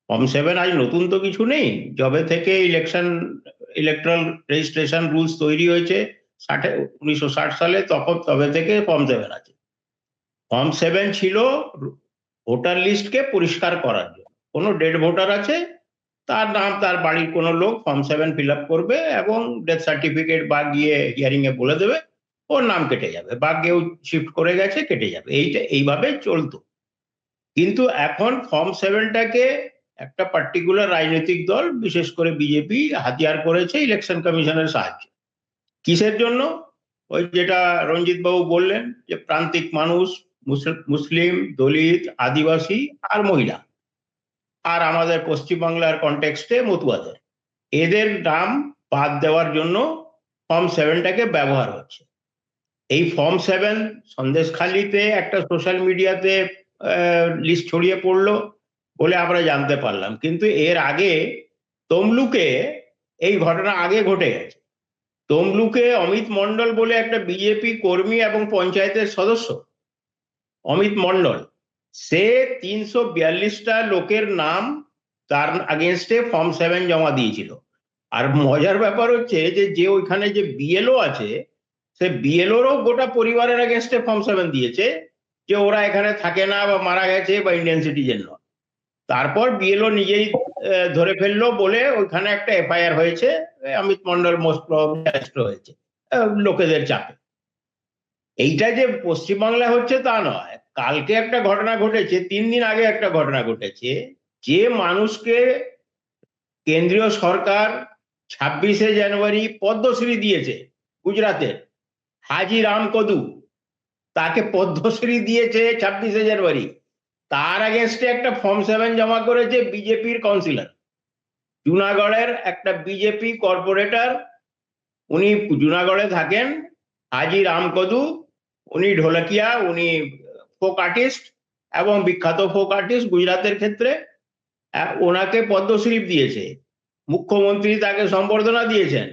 Form 7 আজ নতুন তো কিছু নেই। যবে থেকে ইলেকট্রাল রেজিস্ট্রেশন রুলস তৈরি হয়েছে 1960 সালে, তবে থেকে ফর্ম 7 আছে। ফর্ম 7 ছিল ভোটার লিস্টকে পরিষ্কার করার জন্য। কোনো ডেড ভোটার আছে, তার নাম, তার বাড়ির কোনো লোক ফর্ম 7 ফিল আপ করবে এবং ডেথ সার্টিফিকেট বা গিয়ে হিয়ারিং এ বলে দেবে, ওর নাম কেটে যাবে, বা কেউ শিফট করে গেছে কেটে যাবে, এইভাবে চলতো। কিন্তু এখন ফর্ম 7টাকে একটা পার্টিকুলার রাজনৈতিক দল, বিশেষ করে বিজেপি, হাতিয়ার করেছে ইলেকশন কমিশনের সাহায্যে। কিসের জন্য? ওই যেটা রঞ্জিত বাবু বললেন, যে প্রান্তিক মানুষ, মুসলিম, দলিত, আদিবাসী আর মহিলা, আর আমাদের পশ্চিমবাংলার কনটেক্সটে মতুয়াদের, এদের নাম বাদ দেওয়ার জন্য ফর্ম 7টাকে ব্যবহার হচ্ছে। এই ফর্ম 7 সন্দেশখালিতে একটা সোশ্যাল মিডিয়াতে লিস্ট ছড়িয়ে পড়লো বলে আমরা জানতে পারলাম, কিন্তু এর আগে তমলুকে এই ঘটনা আগে ঘটে গেছে। তমলুকে অমিত মন্ডল বলে একটা বিজেপি কর্মী এবং পঞ্চায়েতের সদস্য, অমিত মন্ডল, সে 342টা লোকের নাম তার আগেনস্টে ফর্ম 7 জমা দিয়েছিল। আর মজার ব্যাপার হচ্ছে যে ওইখানে যে বিএলও আছে, সে বিএলওরও গোটা পরিবারের আগেনস্টে ফর্ম 7 দিয়েছে, যে ওরা এখানে থাকে না, বা মারা গেছে, বা ইন্ডিয়ান সিটিজেন নয়। তারপর বিএলও নিজেই ধরে ফেললো বলে ওইখানে একটা এফআইআর হয়েছে, Amit Mondal most probably arrest হয়েছে লোকেদের চাপে। এইটা যে পশ্চিমবাংলায় হচ্ছে তা নয়, কালকে একটা ঘটনা ঘটেছে, 3 দিন আগে একটা ঘটনা ঘটেছে, যে মানুষকে কেন্দ্রীয় সরকার 26শে জানুয়ারি পদ্মশ্রী দিয়েছে, গুজরাতের হাজি রাম কদু, তাকে পদ্মশ্রী দিয়েছে 26শে জানুয়ারি, তার আগেনস্টে একটা ফর্ম 7 জমা করেছে বিজেপির কাউন্সিলর, জুনাগড়ের একটা বিজেপি কর্পোরেটর, উনি জুনাগড়ে থাকেন, হাজি রাম কদু। উনি ঢোলকিয়া, উনি ফোক আর্টিস্ট এবং বিখ্যাত ফোক আর্টিস্ট গুজরাতের ক্ষেত্রে। ওনাকে পদ্মশ্রী দিয়েছে, মুখ্যমন্ত্রী তাকে সম্বর্ধনা দিয়েছেন।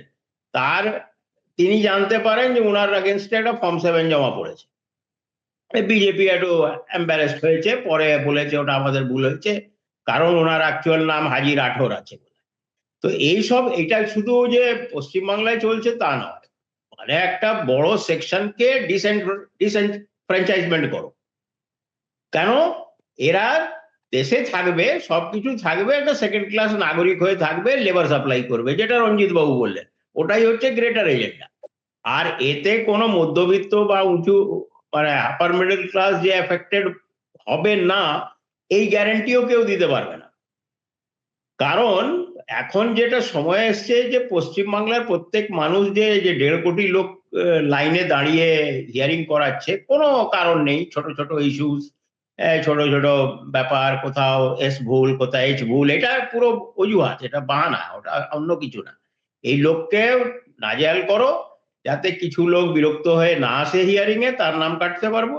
তিনি জানতে পারেন যে ওনার আগেনস্টে একটা ফর্ম 7 জমা পড়েছে। বিজেপি একটু এম্বারেসড হয়েছে, পরে বলেছে ওটা আমাদের ভুল হয়েছে, কারণ ওনার অ্যাকচুয়াল নাম হাজি রাঠোর আছে। তো এটা শুধু যে পশ্চিমবাংলায় চলছে তা নয়, মানে একটা বড় সেকশনকে ডিসেনফ্র্যাঞ্চাইজমেন্ট করো। কেন? এরা দেশে থাকবে, সবকিছু থাকবে, একটা সেকেন্ড ক্লাস নাগরিক হয়ে থাকবে, লেবার সাপ্লাই করবে, যেটা রঞ্জিত বাবু বললেন, ওটাই হচ্ছে গ্রেটার এজেন্ডা। আর এতে কোনো মধ্যবিত্ত বা উঁচু, মানে আপার মিডল ক্লাস যে এফেক্টেড হবে না, এই গ্যারান্টিও কেউ দিতে পারবে না। কারণ এখন যেটা সময় এসছে, যে পশ্চিমবাংলার প্রত্যেক মানুষ যে 1.5 কোটি লোক লাইনে দাঁড়িয়ে হিয়ারিং করাচ্ছে, কোনো কারণ নেই, ছোট ছোট ইস্যুস, ছোট ছোট ব্যাপার, কোথাও এস ভুল, কোথাও এইচ ভুল, এটা পুরো অজুহাত, এটা বাহানা, ওটা অন্য কিছু না। এই লোককে নাজেহাল করো, যাতে কিছু লোক বিরক্ত হয়ে না আসে হিয়ারিং এ, তার নাম কাটতে পারবো।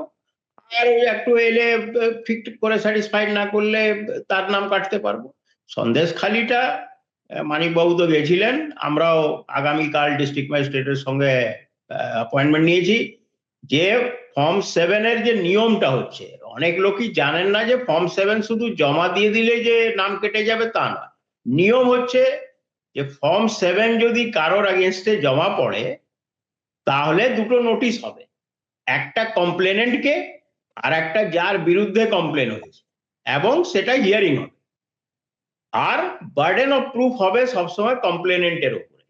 আর একটু এলে ঠিক করে স্যাটিসফাইড না করলে তার নাম কাটতে পারবো। সন্দেশখালিটা মানিকবাবু তো গেছিলেন, আমরাও আগামীকাল ডিস্ট্রিক্ট ম্যাজিস্ট্রেটের সঙ্গে অ্যাপয়েন্টমেন্ট নিয়েছি। যে ফর্ম 7 যে নিয়মটা হচ্ছে, অনেক লোকই জানেন না যে ফর্ম 7 শুধু জমা দিয়ে দিলে যে নাম কেটে যাবে তা নয়। নিয়ম হচ্ছে যে ফর্ম 7 যদি কারোর আগেনস্টে জমা পড়ে, তাহলে দুটো নোটিশ হবে, একটা কমপ্লেনেন্টকে আর একটা যার বিরুদ্ধে কমপ্লেন হয়েছে, এবং সেটা হিয়ারিং হবে। আর বার্ডেন অফ প্রুফ হবে সবসময় কমপ্লেনেন্টের উপরে।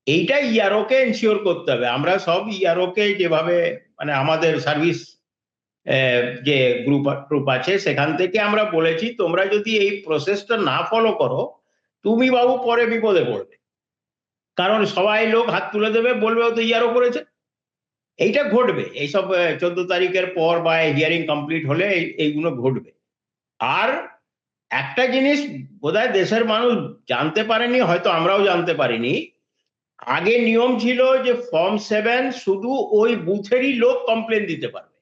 এইটা ইআরওকে এনশিওর করতে হবে। আমরা সব ইআরওকে যেভাবে, মানে আমাদের সার্ভিস যে গ্রুপ আছে, সেখান থেকে আমরা বলেছি, তোমরা যদি এই প্রসেসটা না ফলো করো, তুমি বাবু পরে বিপদে পড়বে। কারণ সবাই লোক হাত তুলে দেবে, বলবে ও তো ইআরও করেছে। এইটা ঘটবে, এইসব 14 তারিখের পর বা হিয়ারিং কমপ্লিট হলে এইগুলো ঘটবে। আর একটা জিনিস বোধহয় দেশের মানুষ জানতে পারেনি, হয়তো আমরাও জানতে পারিনি, আগে নিয়ম ছিল যে ফর্ম 7 শুধু ওই বুথেরই লোক কমপ্লেন দিতে পারবে,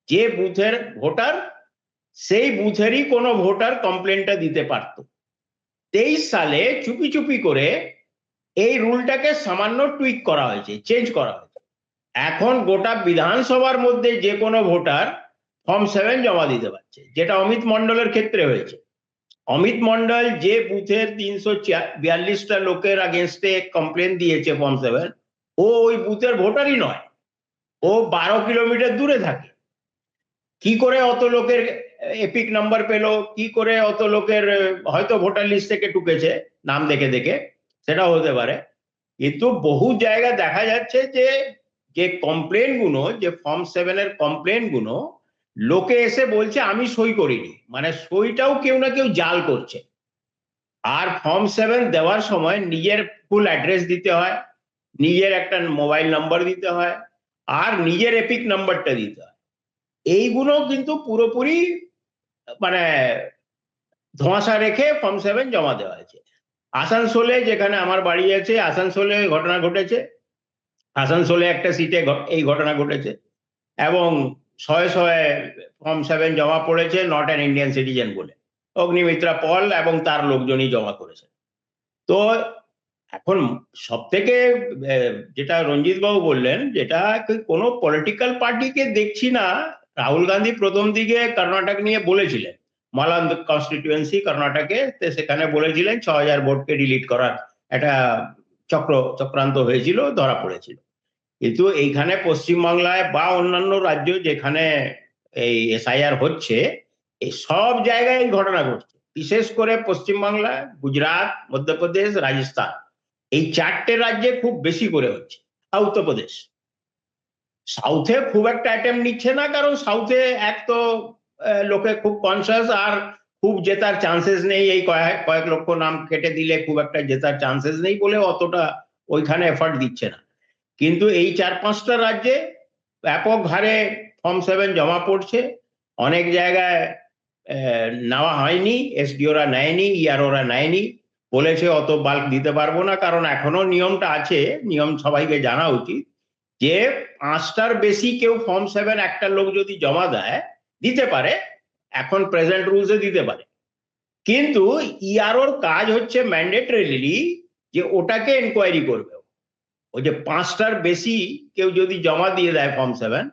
যে বুথের ভোটার, সেই বুথেরই কোনো ভোটার কমপ্লেনটা দিতে পারত। 23 সালে চুপি চুপি করে এই রুলটাকে সামান্য টুইক করা হয়েছে, চেঞ্জ করা হয়েছে। এখন গোটা বিধানসভার মধ্যে যে কোনো ভোটার ফর্ম 7 জমা দিতে পারছে, যেটা অমিত মন্ডলের ক্ষেত্রে হয়েছে। অমিত মন্ডল যে বুথের 342টা লোকের আগেনস্টে কমপ্লেন দিয়েছে ফর্ম 7, ও ওই বুথের ভোটারই নয়, ও 12 কিলোমিটার দূরে থাকে। কি করে অত লোকের এপিক নাম্বার পেলো, কি করে অত লোকের হয়তো ভোটার লিস্ট থেকে টুকেছে নাম দেখে দেখে, সেটাও হতে পারে। কিন্তু বহু জায়গায় দেখা যাচ্ছে যে যে কমপ্লেন গুলো, যে ফর্ম 7 এর কমপ্লেন গুলো লোকে এসে বলছে আমি সই করিনি, মানে সইটাও কেউ না কেউ জাল করছে। আর ফর্ম 7 দেওয়ার সময় নিজের ফুল অ্যাড্রেস দিতে হয়, নিজের একটা মোবাইল নাম্বার দিতে হয়, আর নিজের এপিক নাম্বারটা দিতে হয়। এইগুলো কিন্তু পুরোপুরি মানে ধোঁয়াশা রেখে ফর্ম 7 জমা দেওয়া হয়েছে। আসানসোলে, যেখানে আমার বাড়ি আছে, আসানসোলে ঘটনা ঘটেছে। আসানসোলে একটা সিটে এই ঘটনা ঘটেছে এবং শয়ে শয়ে ফর্ম 7 জমা পড়েছে নট অ্যান ইন্ডিয়ান সিটিজেন বলে। অগ্নিমিত্রা পল এবং তার লোকজনই জমা করেছে। তো এখন সব থেকে যেটা রঞ্জিত বাবু বললেন, যেটা কোনো পলিটিক্যাল পার্টিকে দেখছি না। রাহুল গান্ধী প্রথম দিকে কর্ণাটক নিয়ে বলেছিলেন, মালান্দ কনস্টিটিউয়েন্সি কর্ণাটকে, সেখানে বলেছিলেন 6000 ভোটকে ডিলিট করার একটা চক্রান্ত হয়েছিল, ধরা পড়েছিল। কিন্তু এইখানে পশ্চিমবাংলায় বা অন্যান্য রাজ্য যেখানে এই এসআইআর হচ্ছে, এই সব জায়গায় এই ঘটনা ঘটছে। বিশেষ করে পশ্চিমবাংলা, গুজরাট, মধ্যপ্রদেশ, রাজস্থান, এই 4টে রাজ্যে খুব বেশি করে হচ্ছে। উত্তরপ্রদেশ, সাউথে খুব একটা অ্যাটেম্প নিচ্ছে না, কারণ সাউথে এক তো লোকে খুব কনসিয়াস, আর খুব জেতার চান্সেস নেই। এই কয়েক লক্ষ নাম কেটে দিলে খুব একটা জেতার চান্সেস নেই বলে অতটা ওইখানে এফার্ট দিচ্ছে না। কিন্তু এই 4-5টা রাজ্যে ব্যাপক হারে ফর্ম 7 জমা পড়ছে। অনেক জায়গায় নেওয়া হয়নি, এসডিওরা নেয়নি, ইআরওরা নেয়নি, বলেছে অত বাল্ক দিতে পারবো না। কারণ এখনো নিয়মটা আছে, নিয়ম সবাইকে জানা উচিত, যে 5টার বেশি কেউ ফর্ম 7 একটা লোক যদি জমা দেয়, দিতে পারে, এখন প্রেজেন্ট রুলসে দিতে পারে। কিন্তু ইআরওর কাজ হচ্ছে ম্যান্ডেটরিলি যে ওটাকে এনকোয়ারি করবে। ওই যে 5টার বেশি কেউ যদি জমা দিয়ে দেয় ফর্ম 7,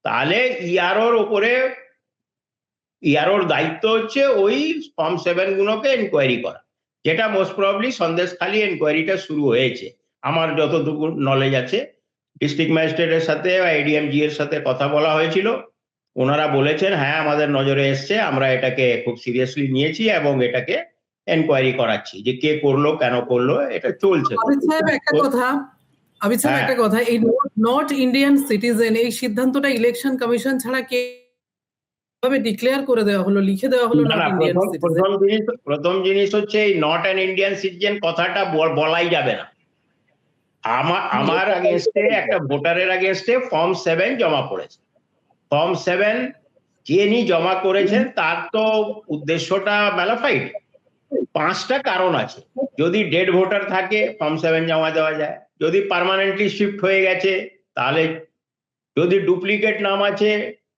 তাহলে ইআরওর উপরে, ইআরওর দায়িত্ব হচ্ছে ওই ফর্ম 7 গুলোকে এনকোয়ারি করা, যেটা মোস্ট প্রবাবলি সন্দেশখালী এনকোয়ারিটা শুরু হয়েছে আমার যতটুকু নলেজ আছে। ডিস্ট্রিক্ট ম্যাজিস্ট্রেটের সাথে বা এডিএমজি এর সাথে কথা বলা হয়েছিল, ওনারা বলেছেন হ্যাঁ আমাদের নজরে এসছে, আমরা এটাকে খুব সিরিয়াসলি নিয়েছি এবং এটাকে এনকোয়ারি করাচ্ছি, যে কে করলো, কেন করলো, এটা চলছে। আবিদ সাহেব একটা কথা, এই নট ইন্ডিয়ান সিটিজেন এই সিদ্ধান্তটা ইলেকশন কমিশন ছাড়া কে ডিক্লেয়ার করে দেওয়া হলো, লিখে দেওয়া হলো? প্রথম জিনিস হচ্ছে এই নট অ্যান ইন্ডিয়ান সিটিজেন কথাটা বলাই যাবে না। আমার আগেনস্টে একটা ভোটারের আগেনস্টে ফর্ম 7 জমা পড়েছে। ফর্ম 7 যিনি জমা করেছেন তার তো উদ্দেশ্যটা ম্যালাফাইড। 5টা কারণ আছে। যদি ডেড ভোটার থাকে ফর্ম 7 জমা দেওয়া যায়, যদি পার্মানেন্টলি শিফট হয়ে গেছে তাহলে, যদি ডুপ্লিকেট নাম আছে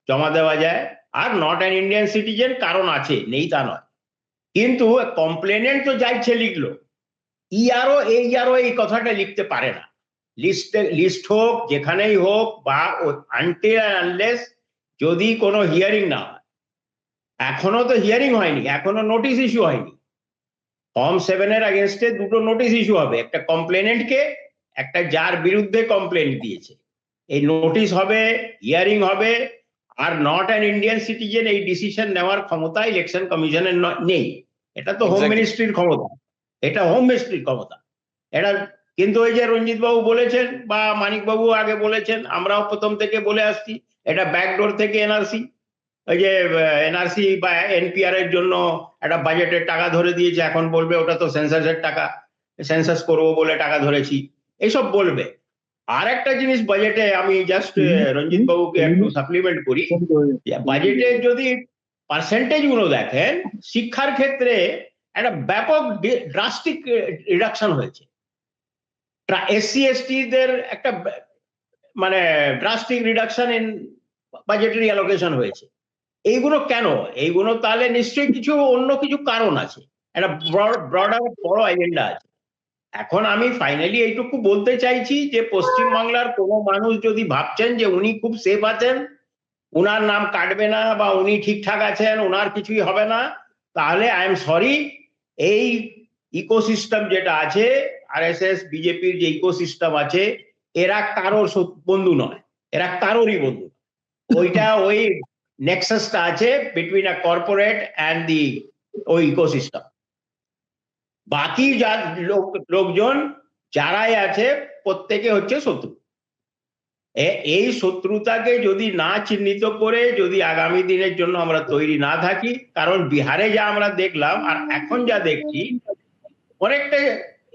জমা দেওয়া যায়, are not an Indian citizen কারণ আছে, নেই তা নয়। কিন্তু কমপ্লেনেন্ট তো যা ইচ্ছে লিখলো, ইআরও এই কথাটা লিখতে পারে না। লিস্ট হোক, যেখানেই হোক, বা আনটিল এন্ড আনলেস যদি কোনো হিয়ারিং না হয়। এখনো তো হিয়ারিং হয়নি, এখনো নোটিশ ইস্যু হয়নি। ফর্ম 7 এর আগেনস্টে 2টো নোটিশ ইস্যু হবে, একটা কমপ্লেনেন্টকে, একটা যার বিরুদ্ধে কমপ্লেন দিয়েছে। এই নোটিশ হবে, হিয়ারিং হবে, are not an Indian citizen এই ডিসিশন নেওয়ার ক্ষমতা ইলেকশন কমিশনের নেই। এটা তো হোম মিনিস্ট্রির ক্ষমতা, এটা হোম মিনিস্ট্রির ক্ষমতা এটা। কিন্তু ওই যে রঞ্জিত বাবু বলেছেন বা মানিক বাবু আগে বলেছেন, আমরাও প্রথম থেকে বলে আসছি, এটা ব্যাকডোর থেকে এনআরসি, ওই যে এনআরসি বা এনপিআর এর জন্য একটা বাজেটের টাকা ধরে দিয়েছে, এখন বলবে ওটা তো সেন্সাসের টাকা, সেন্সাস করবো বলে টাকা ধরেছি, এইসব বলবে। আর একটা জিনিস বাজেটে আমি জাস্ট রঞ্জিত বাবুকে একটু সাপ্লিমেন্ট করি, বাজেটে যদি পার্সেন্টেজ গুলো দেখেন, শিক্ষার ক্ষেত্রে একটা ব্যাপক ড্রাস্টিক রিডাকশন হয়েছে। এসসি এসটি দের একটা মানে drastic reduction in budgetary allocation হয়েছে। এইগুলো কেন? এইগুলো তাহলে নিশ্চয়ই কিছু অন্য কিছু কারণ আছে, একটা ব্রডার বড় এজেন্ডা আছে। এখন আমি ফাইনালি এইটুকু বলতে চাইছি যে পশ্চিমবাংলার কোনো মানুষ যদি ভাবছেন যে উনি খুব সেফ আছেন, উনার নাম কাটবে না বা উনি ঠিকঠাক আছেন, উনার কিছুই হবে না, তাহলে আই এম সরি, এই ইকোসিস্টেম যেটা আছে আরএসএস বিজেপির যে ইকোসিস্টেম আছে, এরা কারোর বন্ধু নয়, এরা কারোরই বন্ধু। ওইটা ওই নেক্সাসটা আছে between a corporate and the ওই ইকোসিস্টেম। বাকি যা লোকজন যারাই আছে প্রত্যেকে হচ্ছে শত্রু। এই শত্রুতাকে যদি না চিহ্নিত করে যদি আগামী দিনের জন্য আমরা তৈরি না থাকি, কারণ বিহারে যা আমরা দেখলাম আর এখন যা দেখছি, অনেকটা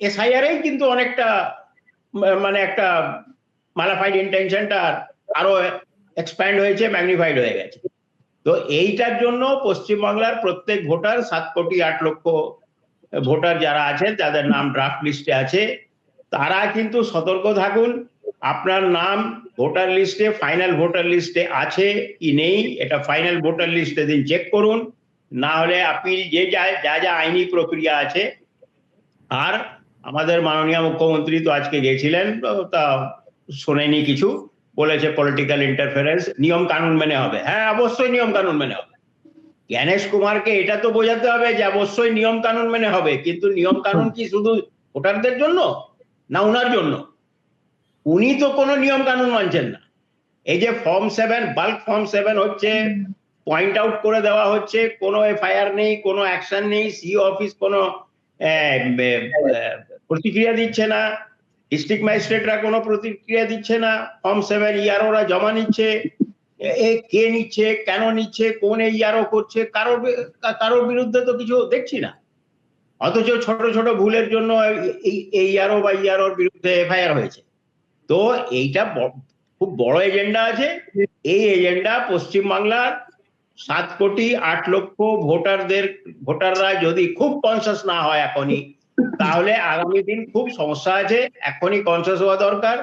এসআইআর কিন্তু অনেকটা মানে একটা মালাফাইড ইন্টেনশনটা আরো এক্সপ্যান্ড হয়েছে, ম্যাগনিফাইড হয়ে গেছে। তো এইটার জন্য পশ্চিমবাংলার প্রত্যেক ভোটার 7 কোটি 8 লক্ষ ভোটার যারা আছেন, যাদের নাম ড্রাফট লিস্টে আছে, তারা কিন্তু সতর্ক থাকুন। আপনার নাম ভোটার লিস্টে, ফাইনাল ভোটার লিস্টে আছে কি নেই, এটা ফাইনাল ভোটার লিস্টে দিন চেক করুন। না হলে আপিল যে যা যা আইনি প্রক্রিয়া আছে। আর আমাদের মাননীয় মুখ্যমন্ত্রী তো আজকে গেছিলেন, তা শোনেনি কিছু, বলেছে পলিটিক্যাল ইন্টারফারেন্স, নিয়ম কানুন মেনে হবে। হ্যাঁ, অবশ্যই নিয়ম কানুন মেনে হবে। জ্ঞানেশ কুমারকে এটা তো বোঝাতে হবে যে অবশ্যই নিয়ম কানুন মেনে হবে, কিন্তু নিয়ম কানুন কি শুধু ভোটারদের জন্য না উনার জন্য? উনি তো কোনো নিয়ম কানুন মানছেন না। এই যে ফর্ম 7, বাল্ক ফর্ম 7 হচ্ছে, পয়েন্ট আউট করে দেওয়া হচ্ছে, কোনো এফআইআর নেই, কোনো অ্যাকশন নেই, সিইও অফিস কোনো প্রতিক্রিয়া দিচ্ছে না, ডিস্ট্রিক্ট ম্যাজিস্ট্রেটরা কোনো প্রতিক্রিয়া দিচ্ছে না, ফর্ম 7 ইআরওরা জমা নিচ্ছে, কে নিচ্ছে, কেন নিচ্ছে, কোন ইআরও করছে, কারোর বিরুদ্ধে তো কিছু দেখছি না। অথচ ছোট ছোট ভুলের জন্য এই ইআরও বা ইআরওর বিরুদ্ধে এফআইআর হয়েছে। তো এইটা খুব বড় এজেন্ডা আছে। এই এজেন্ডা পশ্চিমবাংলার 7 কোটি 8 লক্ষ ভোটাররা যদি খুব কনসাস না হয় এখনই, তাহলে আগামী দিন খুব সমস্যা আছে। এখনই কনসাস হওয়া দরকার।